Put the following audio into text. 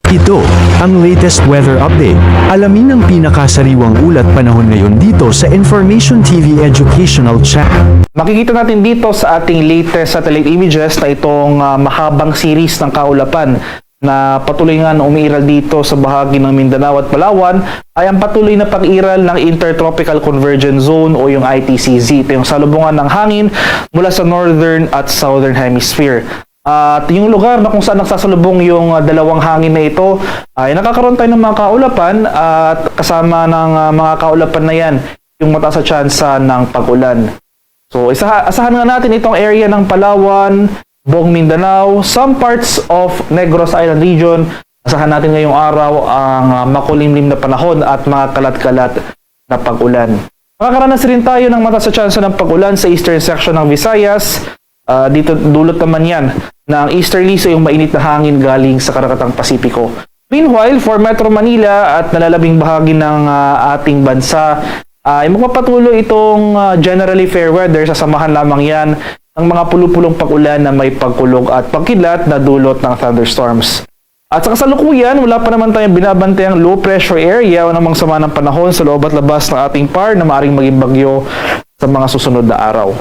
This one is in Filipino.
Ito, ang latest weather update. Alamin ang pinakasariwang ulat panahon ngayon dito sa Information TV Educational Channel. Makikita natin dito sa ating latest satellite images na itong mahabang series ng kaulapan na patuloy nga na umiiral dito sa bahagi ng Mindanao at Palawan ay ang patuloy na pag-iral ng Intertropical Convergence Zone o yung ITCZ. Ito yung salubungan ng hangin mula sa Northern at Southern Hemisphere. At yung lugar na kung saan nagsasalubong yung dalawang hangin na ito ay nakakaroon tayo ng mga kaulapan at kasama ng mga kaulapan na yan yung mataas na tsansa ng pag-ulan. So asahan nga natin itong area ng Palawan, buong Mindanao, some parts of Negros Island region. Asahan natin ngayong araw ang makulimlim na panahon at mga kalat-kalat na pag-ulan. Makakaranas rin tayo ng mataas na tsansa ng pag-ulan sa eastern section ng Visayas. Dito dulot naman yan ng easterly so yung mainit na hangin galing sa Karakatang Pasipiko. Meanwhile, for Metro Manila at nalalabing bahagi ng ating bansa, ay magpapatuloy itong generally fair weather. Sasamahan lamang yan ng mga pulupulong pag-ulan na may pagkulog at pagkidlat na dulot ng thunderstorms. At sa kasalukuyan, wala pa naman tayong binabantayang low pressure area o namang sama ng panahon sa loob at labas ng ating par na maaaring maging bagyo sa mga susunod na araw.